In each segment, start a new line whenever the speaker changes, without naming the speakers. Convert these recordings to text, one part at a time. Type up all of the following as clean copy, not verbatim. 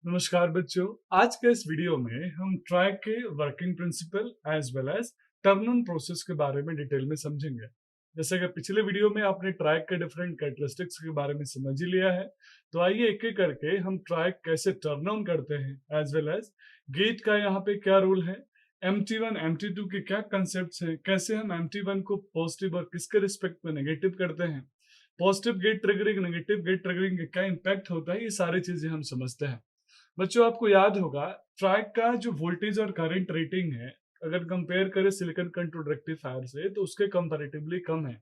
नमस्कार बच्चों। आज के इस वीडियो में हम ट्रैक के working principle as well as terminal process के बारे में डिटेल में समझेंगे। जैसे कि पिछले वीडियो में आपने ट्रैक के डिफरेंट कैरेक्टरिस्टिक्स के बारे में समझ ही लिया है, तो आइए एक एक करके हम ट्रैक कैसे टर्न ऑन करते हैं एज वेल एज गेट का यहाँ पे क्या रोल है, MT1 MT2 के क्या कंसेप्ट है, कैसे हम MT1 को पॉजिटिव और किसके रिस्पेक्ट में नेगेटिव करते हैं, positive gate triggering negative gate triggering का क्या इम्पैक्ट होता है, ये सारी चीजें हम समझते हैं। बच्चों आपको याद होगा ट्रैक का जो वोल्टेज और करंट रेटिंग है, अगर कंपेयर करें सिलिकॉन कंट्रोल रेक्टिफायर से तो उसके कंपैरेटिवली कम है।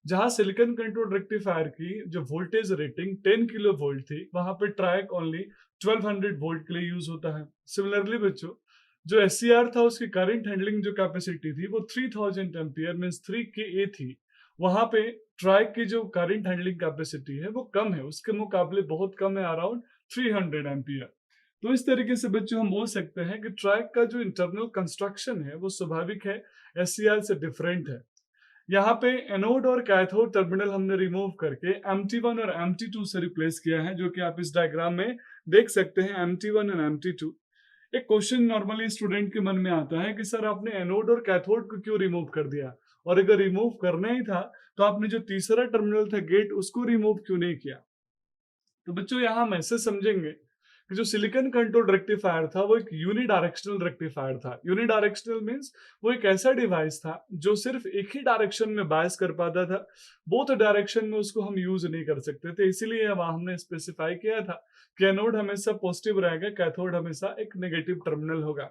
जहां सिलिकॉन कंट्रोल रेक्टिफायर की जो वोल्टेज रेटिंग 10 किलो वोल्ट थी, वहां पे ट्रैक ओनली 1200 वोल्ट के लिए यूज होता है। सिमिलरली बच्चों, जो SCR था उसकी करंट हैंडलिंग जो कैपेसिटी थी वो 3000 एम्पियर मींस 3 के थी। वहां पे ट्रैक की जो करंट हैंडलिंग कैपेसिटी है वो कम है, उसके मुकाबले बहुत कम है, अराउंड 300 एम्पियर। तो इस तरीके से बच्चों हम बोल सकते हैं कि ट्रैक का जो इंटरनल कंस्ट्रक्शन है वो स्वाभाविक है, SCR से डिफरेंट है। यहाँ पे एनोड और कैथोड टर्मिनल हमने रिमूव करके MT1 और MT2 से रिप्लेस किया है, जो कि आप इस डायग्राम में देख सकते हैं, MT1 और MT2। एक क्वेश्चन नॉर्मली स्टूडेंट के मन में आता है कि सर आपने एनोड और कैथोड को क्यों रिमूव कर दिया, और अगर रिमूव करना ही था तो आपने जो तीसरा टर्मिनल था गेट उसको रिमूव क्यों नहीं किया। तो बच्चों यहाँ हम ऐसे समझेंगे कि जो सिलिकॉन कंट्रोल रेक्टिफायर था वो एक यूनिडायरेक्शनल रेक्टिफायर था। यूनिडायरेक्शनल मींस वो एक ऐसा डिवाइस था जो सिर्फ एक ही डायरेक्शन में बायस कर पाता था, बोथ डायरेक्शन में उसको हम यूज नहीं कर सकते थे। इसीलिए वहां हमने स्पेसिफाई किया था कि एनोड हमेशा पॉजिटिव रहेगा, कैथोड हमेशा एक नेगेटिव टर्मिनल होगा।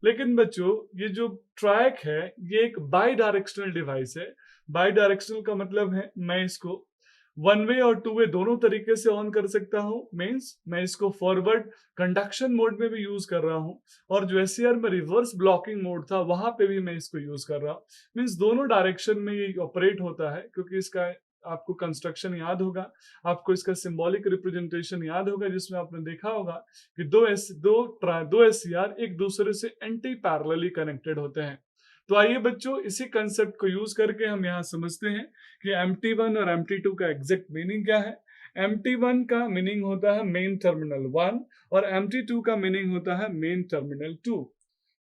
लेकिन बच्चों ये जो ट्रैक है ये एक बाई डायरेक्शनल डिवाइस है। बाई डायरेक्शनल का मतलब है मैं इसको वन वे और टू वे दोनों तरीके से ऑन कर सकता हूं। मींस मैं इसको फॉरवर्ड कंडक्शन मोड में भी यूज कर रहा हूं, और जो SCR में रिवर्स ब्लॉकिंग मोड था वहां पे भी मैं इसको यूज कर रहा हूं। मींस दोनों डायरेक्शन में ये ऑपरेट होता है, क्योंकि इसका आपको कंस्ट्रक्शन याद होगा, आपको इसका सिंबॉलिक रिप्रेजेंटेशन याद होगा, जिसमें आपने देखा होगा कि दो SCR एक दूसरे से एंटी पैरेलली कनेक्टेड होते हैं। तो आइए बच्चों इसी कंसेप्ट को यूज करके हम यहाँ समझते हैं कि MT1 और MT2 का एग्जैक्ट मीनिंग क्या है। MT1 का मीनिंग होता है मेन टर्मिनल 1, और MT2 का मीनिंग होता है मेन टर्मिनल 2।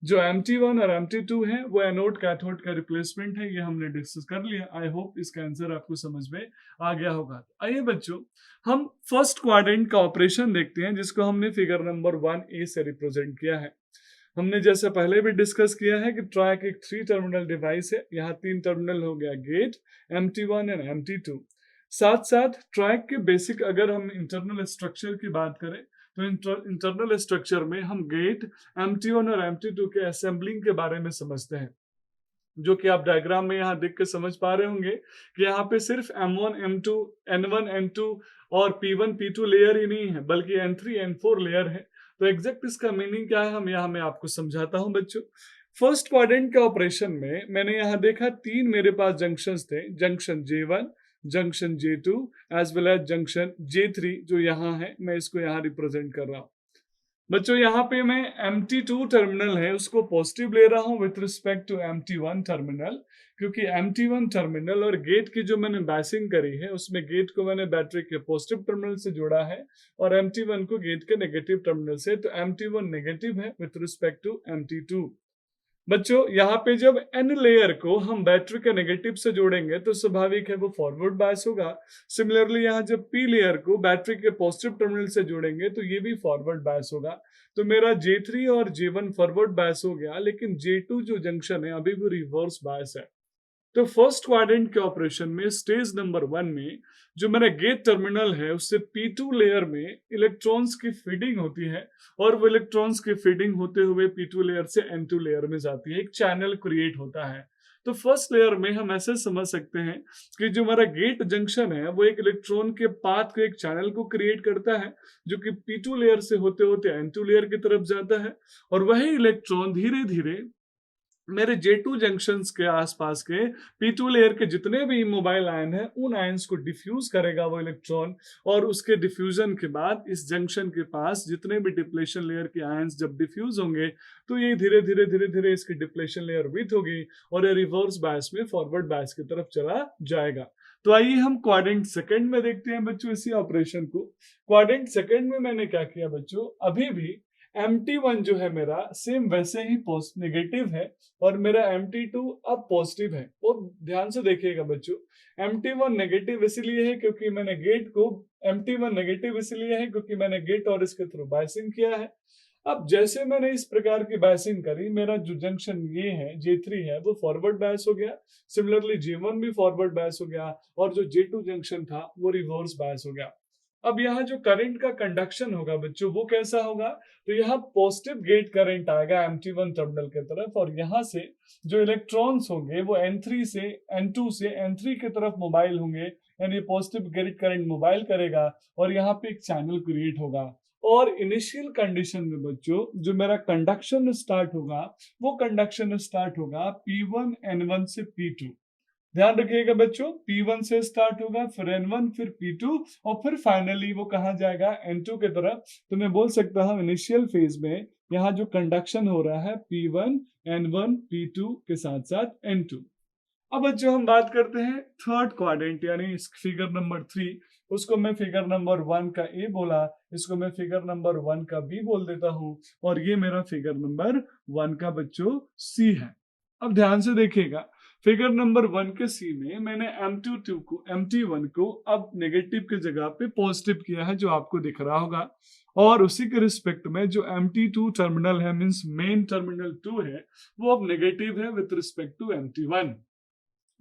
जो MT1 और MT2 है वो एनोड कैथोड का रिप्लेसमेंट है, ये हमने डिस्कस कर लिया। आई होप इसका आंसर आपको समझ में आ गया होगा। आइए बच्चों हम फर्स्ट क्वाड्रेंट का ऑपरेशन देखते हैं, जिसको हमने फिगर नंबर 1A से रिप्रेजेंट किया है। हमने जैसे पहले भी डिस्कस किया है कि ट्रैक एक 3 टर्मिनल डिवाइस है। यहाँ 3 टर्मिनल हो गया, गेट, MT1 एंड MT2। साथ साथ ट्रैक के बेसिक अगर हम इंटरनल स्ट्रक्चर की बात करें तो इंटरनल स्ट्रक्चर में हम गेट, MT1 और MT2 के असेंबलिंग के बारे में समझते हैं, जो कि आप डायग्राम में यहाँ देख के समझ पा रहे होंगे कि यहाँ पे सिर्फ M1 M2 N1 N2 और P1 P2 लेयर ही नहीं है, बल्कि N3 N4 लेयर है। तो एग्जैक्ट इसका मीनिंग क्या है हम यहाँ मैं आपको समझाता हूँ बच्चों। फर्स्ट क्वाड्रेंट के ऑपरेशन में मैंने यहाँ देखा 3 मेरे पास जंक्शंस थे, junction J1, junction J2 as well as junction J3, जो यहाँ है, मैं इसको यहाँ रिप्रेजेंट कर रहा हूँ। बच्चों यहाँ पे मैं MT2 टर्मिनल है उसको पॉजिटिव ले रहा हूँ with respect to MT1 terminal, क्योंकि MT1 टर्मिनल और गेट की जो मैंने बैसिंग करी है उसमें गेट को मैंने बैटरी के पॉजिटिव टर्मिनल से जोड़ा है और MT1 को गेट के नेगेटिव टर्मिनल से, तो MT1 नेगेटिव है विथ रिस्पेक्ट टू MT2। बच्चों यहाँ पे जब N लेयर को हम बैटरी के नेगेटिव से जोड़ेंगे तो स्वाभाविक है वो फॉरवर्ड बायस होगा। सिमिलरली यहाँ जब P लेयर को बैटरी के पॉजिटिव टर्मिनल से जोड़ेंगे तो ये भी फॉरवर्ड बायस होगा। तो मेरा J3 और J1 फॉरवर्ड बायस हो गया, लेकिन J2 जो जंक्शन है अभी भी रिवर्स बायस है। तो फर्स्ट क्वाड्रेंट के ऑपरेशन में स्टेज नंबर 1 में जो मेरा गेट टर्मिनल है उससे P2 लेयर में इलेक्ट्रॉन्स की फीडिंग होती है, और वो इलेक्ट्रॉन्स की फीडिंग होते हुए P2 लेयर से N2 लेयर में जाती है, एक चैनल क्रिएट होता है। तो फर्स्ट लेयर में हम ऐसे समझ सकते हैं कि जो हमारा गेट जंक्शन है वो एक इलेक्ट्रॉन के पाथ को, एक चैनल को क्रिएट करता है, जो कि P2 लेयर से होते होते N2 लेयर की तरफ जाता है, और वही इलेक्ट्रॉन धीरे धीरे मेरे J2 जंक्शंस के आसपास के P2 लेयर के जितने भी इमोबाइल आयन है उन आयंस को डिफ्यूज करेगा वो इलेक्ट्रॉन, और उसके डिफ्यूजन के बाद इस जंक्शन के पास जितने भी डिप्लेशन लेयर के आयंस जब डिफ्यूज होंगे तो ये धीरे धीरे धीरे धीरे इसकी डिप्लेशन लेयर विथ होगी और ये रिवर्स बायस में फॉरवर्ड बायस की तरफ चला जाएगा। तो आइए हम क्वाड्रेंट सेकंड में देखते हैं बच्चों इसी ऑपरेशन को। क्वाड्रेंट सेकंड में मैंने क्या किया बच्चों, अभी भी MT1 जो है मेरा सेम वैसे ही नेगेटिव है और मेरा MT2 अब पॉजिटिव है। और ध्यान से देखिएगा बच्चों, MT1 नेगेटिव इसलिए है क्योंकि मैंने गेट को MT1 नेगेटिव इसलिए है क्योंकि मैंने गेट और इसके थ्रू बायसिंग किया है। अब जैसे मैंने इस प्रकार की बायसिंग करी, मेरा जो जंक्शन ये है J3 है वो फॉरवर्ड बायस हो गया, सिमिलरली J1 भी फॉरवर्ड बायस हो गया और जो J2 जंक्शन था वो रिवर्स बायस हो गया। अब यहाँ जो करंट का कंडक्शन होगा बच्चों वो कैसा होगा, तो यहाँ पॉजिटिव गेट करंट आएगा MT1 टर्मिनल की तरफ और यहाँ से जो इलेक्ट्रॉन्स होंगे वो N3 से N2 से N3 की तरफ मोबाइल होंगे, यानी पॉजिटिव गेट करंट मोबाइल करेगा और यहाँ पे एक चैनल क्रिएट होगा। और इनिशियल कंडीशन में बच्चों जो मेरा कंडक्शन स्टार्ट होगा वो कंडक्शन स्टार्ट होगा P1 N1 से P2। ध्यान रखिएगा बच्चों, P1 से स्टार्ट होगा, फिर N1, फिर P2 और फिर फाइनली वो कहाँ जाएगा N2 की तरफ। तो मैं बोल सकता हूँ इनिशियल फेज में यहाँ जो कंडक्शन हो रहा है P1 N1 P2 के साथ साथ N2। अब बच्चों हम बात करते हैं थर्ड क्वाड्रेंट यानी फिगर नंबर 3, उसको मैं फिगर नंबर 1 का ए बोला, इसको मैं फिगर नंबर 1 का बी बोल देता हूं और ये मेरा फिगर नंबर 1 का बच्चों सी है। अब ध्यान से देखिएगा, फिगर नंबर 1 के सी में मैंने MT1 को अब नेगेटिव की जगह पे पॉजिटिव किया है जो आपको दिख रहा होगा, और उसी के रिस्पेक्ट में जो MT2 टर्मिनल है मींस मेन टर्मिनल 2 है वो अब नेगेटिव है विद रिस्पेक्ट टू MT1।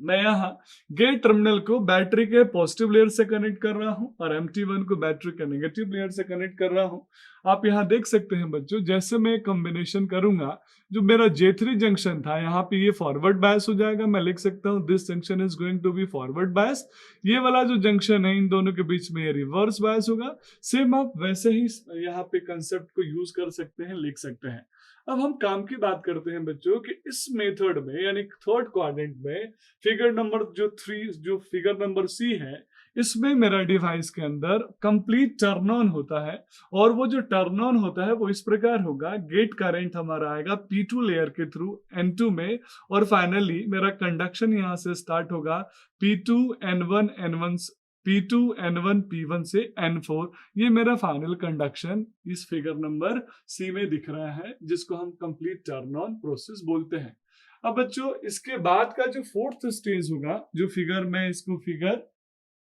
मैं यहाँ गेट टर्मिनल को बैटरी के पॉजिटिव लेयर से कनेक्ट कर रहा हूँ और MT1 को बैटरी के नेगेटिव लेयर से कनेक्ट कर रहा हूँ। आप यहाँ देख सकते हैं बच्चों, जैसे मैं कॉम्बिनेशन करूंगा जो मेरा J3 जंक्शन था यहाँ पे ये फॉरवर्ड बायस हो जाएगा। मैं लिख सकता हूँ this junction is going to be forward bias. ये वाला जो जंक्शन है इन दोनों के बीच में ये रिवर्स बायस होगा। सेम आप वैसे ही यहाँ पे कंसेप्ट को यूज कर सकते हैं, लिख सकते हैं। अब हम काम की बात करते हैं बच्चों कि इस मेथड में यानी थर्ड क्वाड्रेंट में फिगर नंबर जो 3 जो फिगर नंबर सी है इसमें मेरा डिवाइस के अंदर कंप्लीट टर्न ऑन होता है और वो जो टर्न ऑन होता है वो इस प्रकार होगा, गेट करंट हमारा आएगा P2 लेयर के थ्रू N2 में और फाइनली मेरा कंडक्शन यहाँ से स्टार्ट होगा P2 N1 N1 P2 N1 P1 से N4। ये मेरा फाइनल कंडक्शन इस फिगर नंबर सी में दिख रहा है जिसको हम कंप्लीट टर्न ऑन प्रोसेस बोलते हैं। अब बच्चों इसके बाद का जो फोर्थ स्टेज होगा, जो फिगर मैं इसको फिगर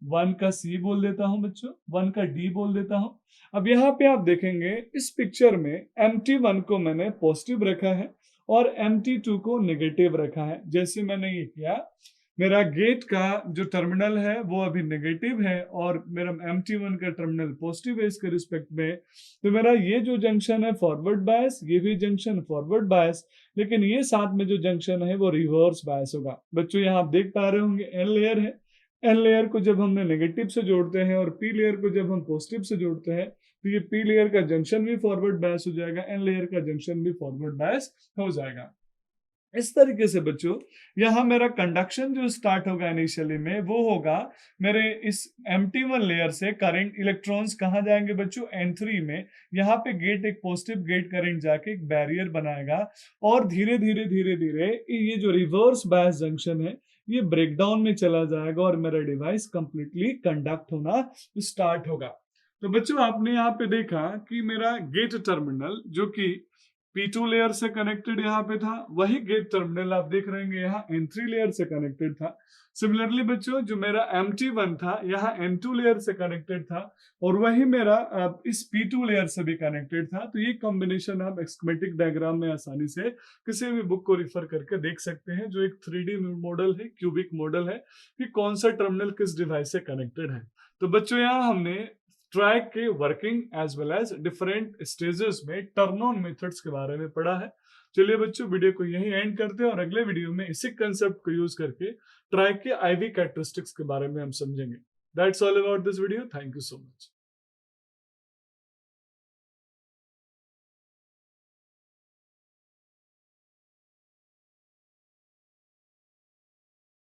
1 का सी बोल देता हूं बच्चों, 1 का डी बोल देता हूं। अब यहाँ पे आप देखेंगे इस पिक्चर में MT1 को मैंने पॉजिटिव रखा है और MT2 को नेगेटिव रखा है। जैसे मैंने ये किया, मेरा गेट का जो टर्मिनल है वो अभी नेगेटिव है और मेरा MT1 का टर्मिनल पॉजिटिव है इसके रिस्पेक्ट में। तो मेरा ये जो जंक्शन है फॉरवर्ड बायस, ये भी जंक्शन फॉरवर्ड बायस, लेकिन ये साथ में जो जंक्शन है वो रिवर्स बायस होगा। बच्चों यहाँ आप देख पा रहे होंगे एन लेयर है, एन लेयर को जब हमने नेगेटिव से जोड़ते हैं और पी लेयर को जब हम पॉजिटिव से जोड़ते हैं तो ये पी लेयर का जंक्शन भी फॉरवर्ड बायस हो जाएगा, एन लेयर का जंक्शन भी फॉरवर्ड बायस हो जाएगा। इस तरीके से बच्चों यहाँ मेरा कंडक्शन जो स्टार्ट होगा इनिशियली में वो होगा मेरे इस MT1 लेयर से करंट इलेक्ट्रॉन्स कहाँ जाएंगे बच्चों N3 में। यहाँ पे गेट एक पॉजिटिव गेट करंट जाके एक बैरियर बनाएगा और धीरे धीरे धीरे धीरे ये जो रिवर्स बायस जंक्शन है ये ब्रेकडाउन में चला जाएगा और मेरा डिवाइस कंप्लीटली कंडक्ट होना स्टार्ट होगा। तो बच्चों आपने यहाँ पे देखा कि मेरा गेट टर्मिनल जो कि P2 लेयर से कनेक्टेड यहाँ पे था, वही गेट टर्मिनल आप देख रहे हैं यहाँ N3 लेयर से कनेक्टेड था। सिमिलरली बच्चों जो मेरा MT1 था यहाँ N2 लेयर से कनेक्टेड था और वही मेरा इस P2 लेयर से भी कनेक्टेड था। तो ये कॉम्बिनेशन आप स्कीमेटिक डायग्राम में आसानी से किसी भी बुक को रिफर करके देख सकते हैं, जो एक 3D मॉडल है, क्यूबिक मॉडल है कि कौन सा टर्मिनल किस डिवाइस से कनेक्टेड है। तो बच्चों यहाँ हमने ट्रैक के working as well as different stages में टर्न ऑन मेथड्स के बारे में पढ़ा है। चलिए बच्चों वीडियो को यहीं एंड करते हैं और अगले वीडियो में इसी कंसेप्ट को यूज करके ट्रैक के IV कैरेक्टरिस्टिक्स के बारे में हम समझेंगे। That's all about this video. Thank you so much.